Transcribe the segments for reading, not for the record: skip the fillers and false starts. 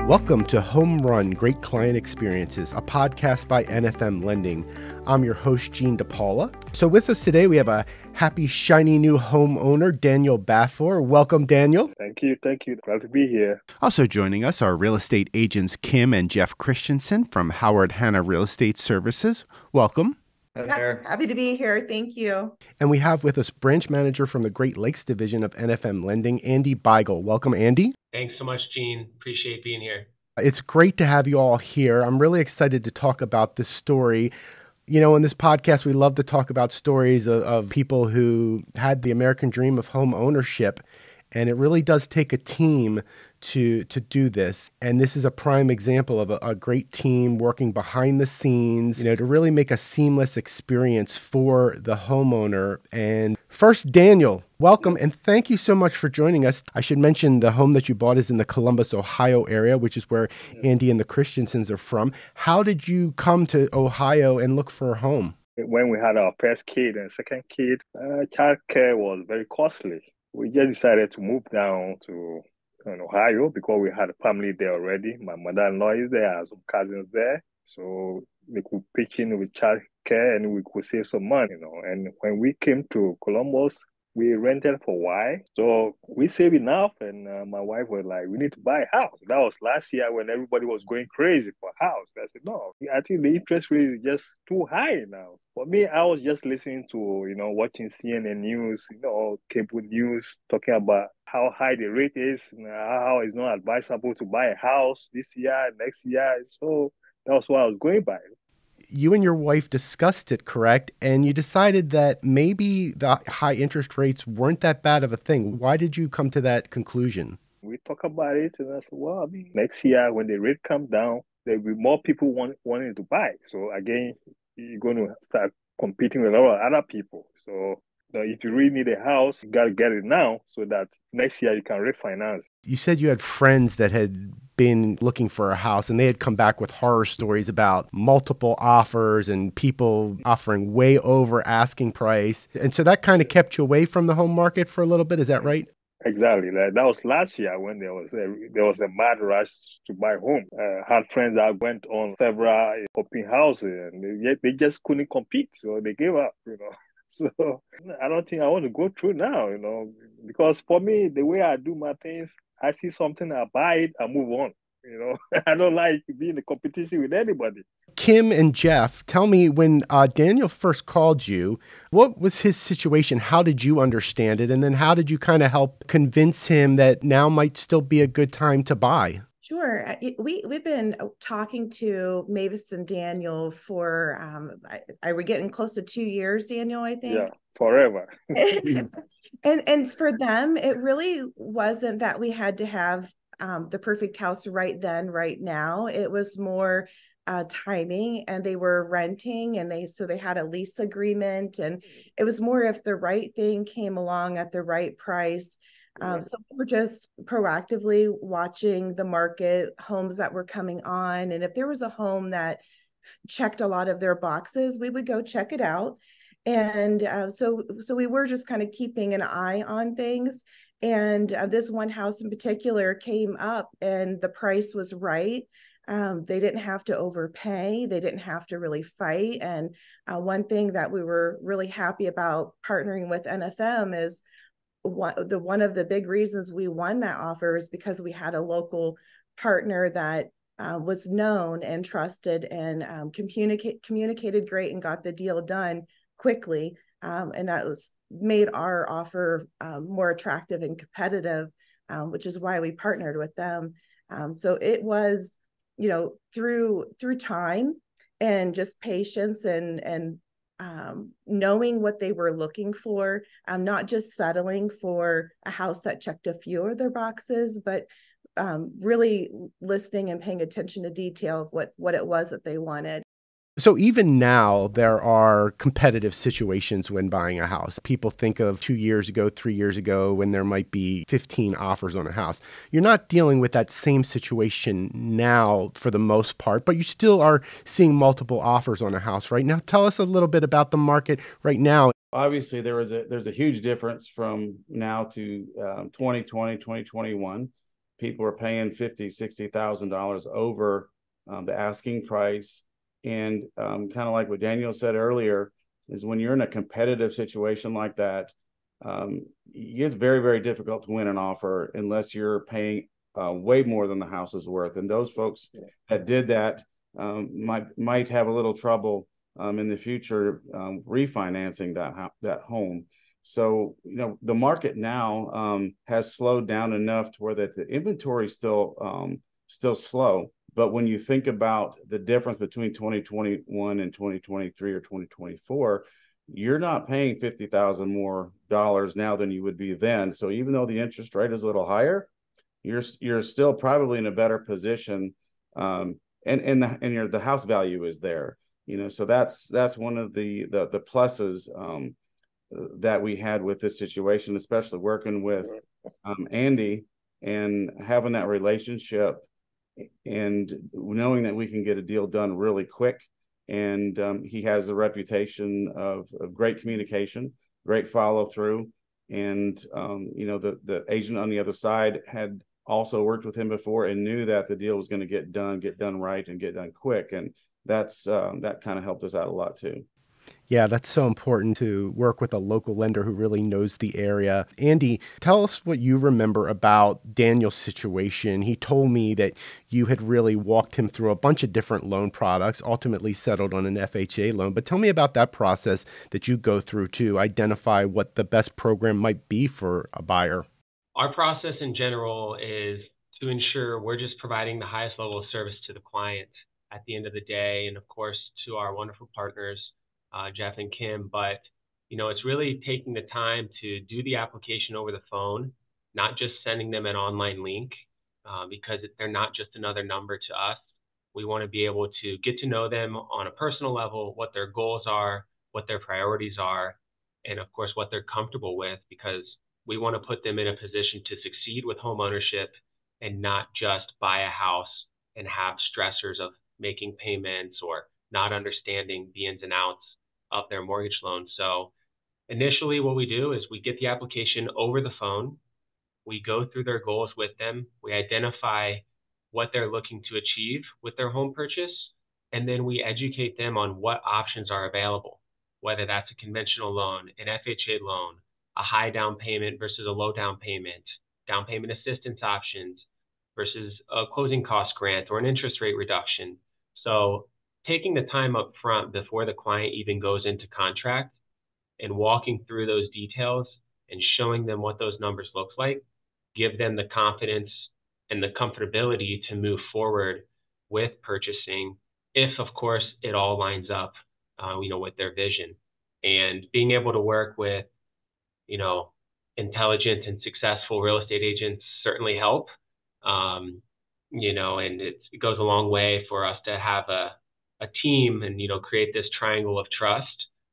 Welcome to Home Run Great Client Experiences, a podcast by NFM Lending. I'm your host, Gene DePaula. So with us today, we have a happy, shiny new homeowner, Daniel Baffour. Welcome, Daniel. Thank you. Glad to be here. Also joining us are real estate agents Kim and Jeff Christensen from Howard Hanna Real Estate Services. Welcome. Hi there. Happy to be here. Thank you. And we have with us branch manager from the Great Lakes Division of NFM Lending, Andy Beigel. Welcome, Andy. Thanks so much, Gene. Appreciate being here. It's great to have you all here. I'm really excited to talk about this story. You know, in this podcast, we love to talk about stories of people who had the American dream of home ownership. And it really does take a team to do this. And this is a prime example of a great team working behind the scenes, to really make a seamless experience for the homeowner. And first, Daniel, welcome. And thank you so much for joining us. I should mention the home that you bought is in the Columbus, Ohio area, which is where Andy and the Christensens are from. How did you come to Ohio and look for a home? When we had our first kid and second kid, childcare was very costly. We just decided to move down to Ohio because we had a family there already. My mother-in-law is there, I have some cousins there. So we could pitch in with childcare and we could save some money, And when we came to Columbus, we rented for a while. So we saved enough and my wife was like, we need to buy a house. That was last year when everybody was going crazy for a house. I said, no, I think the interest rate is just too high now. For me, I was just listening to, watching CNN news, cable news, talking about how high the rate is, how it's not advisable to buy a house this year, next year. So that was what I was going by. You and your wife discussed it, correct? And you decided that maybe the high interest rates weren't that bad of a thing. Why did you come to that conclusion? We talk about it and I said, well, next year when the rate comes down, there'll be more people wanting to buy. So again, you're going to start competing with a lot of other people. So if you really need a house, you got to get it now so that next year you can refinance. You said you had friends that had been looking for a house and they had come back with horror stories about multiple offers and people offering way over asking price. And so that kind of kept you away from the home market for a little bit. Is that right? Exactly. That was last year when there was a mad rush to buy home. I had friends that went on several open houses and they just couldn't compete. So they gave up, So I don't think I want to go through now, because for me, the way I do my things, I see something, I buy it, I move on. I don't like being in competition with anybody. Kim and Jeff, tell me, when Daniel first called you, what was his situation? How did you understand it? And then how did you kind of help convince him that now might still be a good time to buy? Sure. We've been talking to Mavis and Daniel for, we're getting close to 2 years, Daniel, I think. Yeah, forever. and for them, it really wasn't that we had to have the perfect house right then, right now. It was more timing, and they were renting and they had a lease agreement, and it was more if the right thing came along at the right price. So we were just proactively watching the market, homes that were coming on. And if there was a home that checked a lot of their boxes, we would go check it out. And so we were just kind of keeping an eye on things. And this one house in particular came up and the price was right. They didn't have to overpay. They didn't have to really fight. And one thing that we were really happy about partnering with NFM is one of the big reasons we won that offer is because we had a local partner that was known and trusted and communicated great and got the deal done quickly. And that made our offer more attractive and competitive, which is why we partnered with them. So it was, through time and just patience and knowing what they were looking for, not just settling for a house that checked a few of their boxes, but really listening and paying attention to detail of what it was that they wanted. So even now, there are competitive situations when buying a house. People think of 2 years ago, 3 years ago, when there might be 15 offers on a house. You're not dealing with that same situation now for the most part, but you still are seeing multiple offers on a house right now. Tell us a little bit about the market right now. Obviously, there's a huge difference from now to 2020, 2021. people are paying $50,000, $60,000 over the asking price. And kind of like what Daniel said earlier, is when you're in a competitive situation like that, it's very, very difficult to win an offer unless you're paying way more than the house is worth. And those folks that did that might have a little trouble in the future refinancing that home. So, the market now has slowed down enough to where that the inventory is still slow. But when you think about the difference between 2021 and 2023 or 2024, you're not paying $50,000 more now than you would be then. So even though the interest rate is a little higher, you're still probably in a better position, and the house value is there. So that's one of the pluses that we had with this situation, especially working with Andy and having that relationship and knowing that we can get a deal done really quick. And he has a reputation of great communication, great follow through. And, the agent on the other side had also worked with him before and knew that the deal was going to get done right and get done quick. And that kind of helped us out a lot too. Yeah, that's so important to work with a local lender who really knows the area. Andy, tell us what you remember about Daniel's situation. He told me that you had really walked him through a bunch of different loan products, ultimately settled on an FHA loan. But tell me about that process that you go through to identify what the best program might be for a buyer. Our process in general is to ensure we're just providing the highest level of service to the client at the end of the day, and of course to our wonderful partners, Jeff and Kim. But it's really taking the time to do the application over the phone, not just sending them an online link, because they're not just another number to us. We want to be able to get to know them on a personal level, what their goals are, what their priorities are, and of course what they're comfortable with, because we want to put them in a position to succeed with home ownership and not just buy a house and have stressors of making payments or not understanding the ins and outs of their mortgage loan. So initially what we do is we get the application over the phone. We go through their goals with them. We identify what they're looking to achieve with their home purchase, and then we educate them on what options are available, whether that's a conventional loan, an FHA loan, a high down payment versus a low down payment assistance options versus a closing cost grant or an interest rate reduction. So taking the time up front before the client even goes into contract and walking through those details and showing them what those numbers look like, give them the confidence and the comfortability to move forward with purchasing if, of course, it all lines up, with their vision. And being able to work with intelligent and successful real estate agents certainly help. And it goes a long way for us to have a team and, create this triangle of trust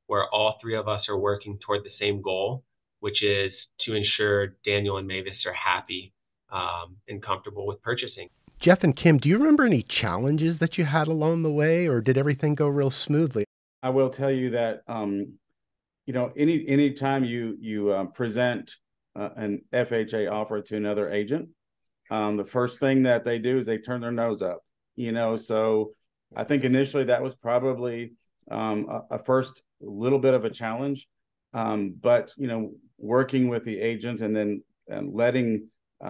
where all three of us are working toward the same goal, which is to ensure Daniel and Mavis are happy and comfortable with purchasing. Jeff and Kim, do you remember any challenges that you had along the way, or did everything go real smoothly? I will tell you that any time you present an FHA offer to another agent, the first thing that they do is they turn their nose up. So I think initially that was probably a first little bit of a challenge, but working with the agent and then letting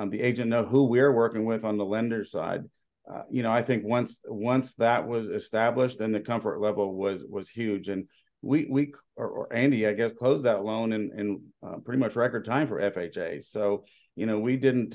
the agent know who we're working with on the lender side. I think once that was established, then the comfort level was huge. And we or Andy, I guess, closed that loan in pretty much record time for FHA. So, we didn't,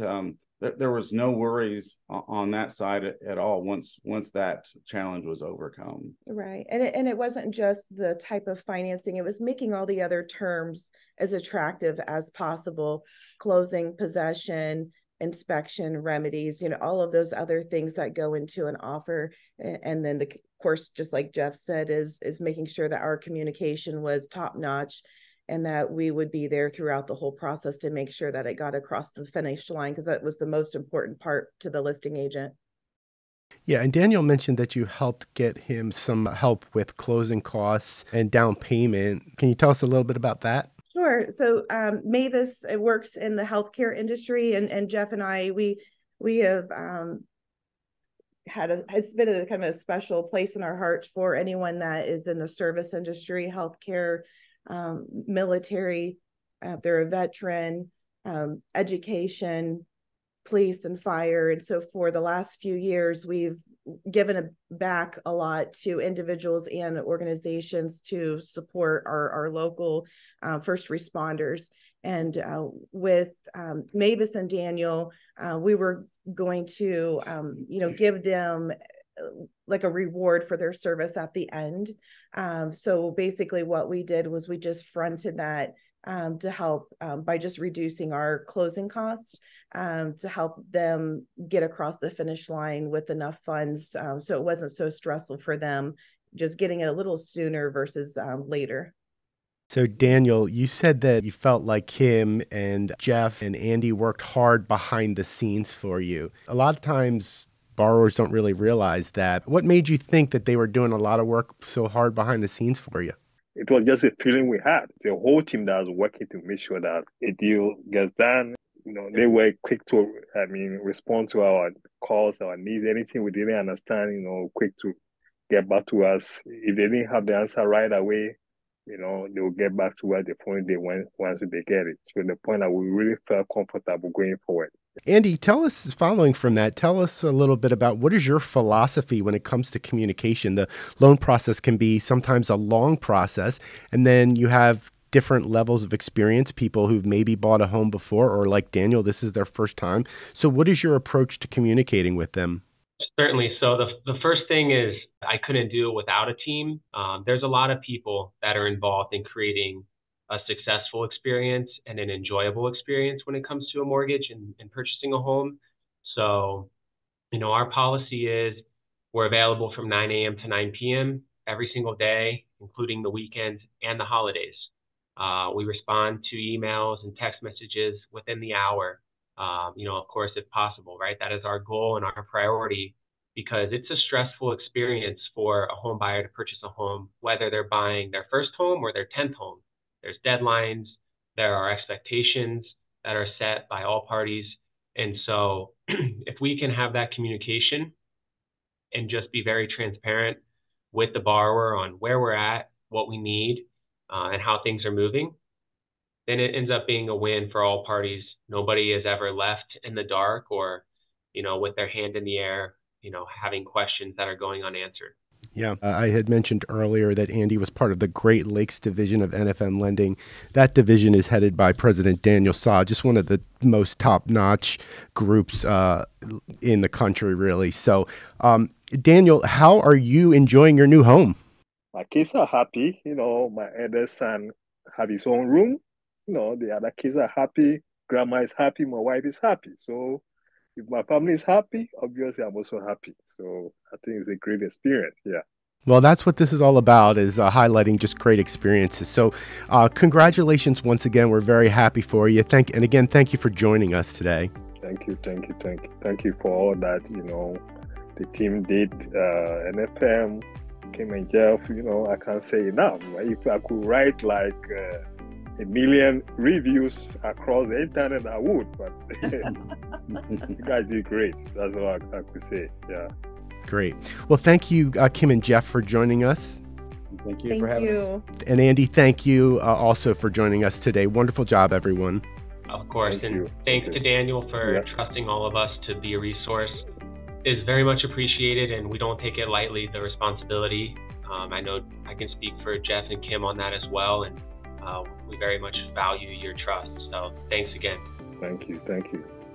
there was no worries on that side at all once that challenge was overcome. Right. And it wasn't just the type of financing, it was making all the other terms as attractive as possible: closing, possession, inspection, remedies, all of those other things that go into an offer. And then of course, just like Jeff said, is making sure that our communication was top notch and that we would be there throughout the whole process to make sure that it got across the finish line, because that was the most important part to the listing agent. Yeah, and Daniel mentioned that you helped get him some help with closing costs and down payment. Can you tell us a little bit about that? Sure. So Mavis works in the healthcare industry, and Jeff and I, we we have it's been a kind of a special place in our hearts for anyone that is in the service industry, healthcare, military, if they're a veteran, education, police and fire. And so for the last few years, we've given back a lot to individuals and organizations to support our local first responders. And with Mavis and Daniel, we were going to, give them like a reward for their service at the end. So basically what we did was we just fronted that to help by just reducing our closing costs to help them get across the finish line with enough funds. So it wasn't so stressful for them, just getting it a little sooner versus later. So Daniel, you said that you felt like Kim and Jeff and Andy worked hard behind the scenes for you. A lot of times borrowers don't really realize that. What made you think that they were doing a lot of work so hard behind the scenes for you? It was just a feeling we had. It's a whole team that was working to make sure that a deal gets done. They were quick to, respond to our calls, our needs, anything we didn't understand, quick to get back to us. If they didn't have the answer right away, they will get back to us the point they went once they get it. To the point that we really felt comfortable going forward. Andy, following from that, tell us a little bit about what is your philosophy when it comes to communication. The loan process can be sometimes a long process, and then you have different levels of experience, people who've maybe bought a home before, or like Daniel, this is their first time. So what is your approach to communicating with them? Certainly. So the first thing is I couldn't do it without a team. There's a lot of people that are involved in creating a successful experience and an enjoyable experience when it comes to a mortgage and purchasing a home. So, our policy is we're available from 9 a.m. to 9 p.m. every single day, including the weekends and the holidays. We respond to emails and text messages within the hour, of course, if possible, right? That is our goal and our priority, because it's a stressful experience for a home buyer to purchase a home, whether they're buying their first home or their 10th home. There's deadlines, there are expectations that are set by all parties. And so if we can have that communication and just be very transparent with the borrower on where we're at, what we need, and how things are moving, then it ends up being a win for all parties. Nobody is ever left in the dark or, with their hand in the air, having questions that are going unanswered. Yeah, I had mentioned earlier that Andy was part of the Great Lakes division of NFM Lending. That division is headed by President Daniel Saw, just one of the most top-notch groups in the country, really. So, Daniel, how are you enjoying your new home? My kids are happy. My eldest son have his own room. The other kids are happy. Grandma is happy. My wife is happy. So if my family is happy, obviously I'm also happy. So I think it's a great experience. Yeah. Well, that's what this is all about, is highlighting just great experiences. So congratulations once again. We're very happy for you. Thank you for joining us today. Thank you for all that, the team did, NFM, Kim and Jeff, I can't say enough. If I could write like 1 million reviews across the internet, I would, but you guys did great. That's all I could say. Yeah. Great. Well, thank you, Kim and Jeff, for joining us. Thank you for having us. And Andy, thank you also for joining us today. Wonderful job, everyone. Of course. Thanks to Daniel for trusting all of us to be a resource. Is very much appreciated, and we don't take it lightly, the responsibility. I know I can speak for Jeff and Kim on that as well, and we very much value your trust. So thanks again. Thank you.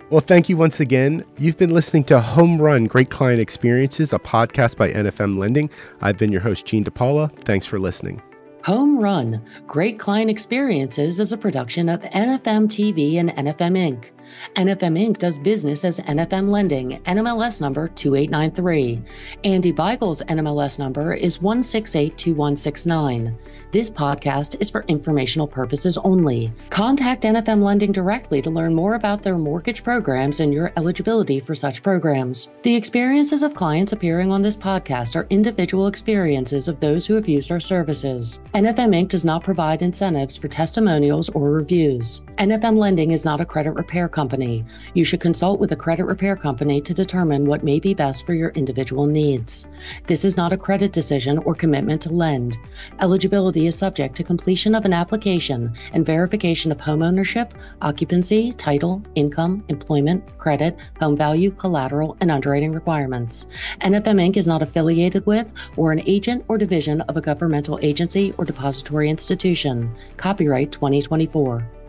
Well, thank you once again. You've been listening to Home Run, Great Client Experiences, a podcast by NFM Lending. I've been your host, Gene DePaula. Thanks for listening. Home Run, Great Client Experiences is a production of NFM TV and NFM Inc. NFM Inc. does business as NFM Lending, NMLS number 2893. Andy Beigel's NMLS number is 1682169. This podcast is for informational purposes only. Contact NFM Lending directly to learn more about their mortgage programs and your eligibility for such programs. The experiences of clients appearing on this podcast are individual experiences of those who have used our services. NFM Inc. does not provide incentives for testimonials or reviews. NFM Lending is not a credit repair company company. You should consult with a credit repair company to determine what may be best for your individual needs. This is not a credit decision or commitment to lend. Eligibility is subject to completion of an application and verification of homeownership, occupancy, title, income, employment, credit, home value, collateral, and underwriting requirements. NFM Inc. is not affiliated with or an agent or division of a governmental agency or depository institution. Copyright 2024.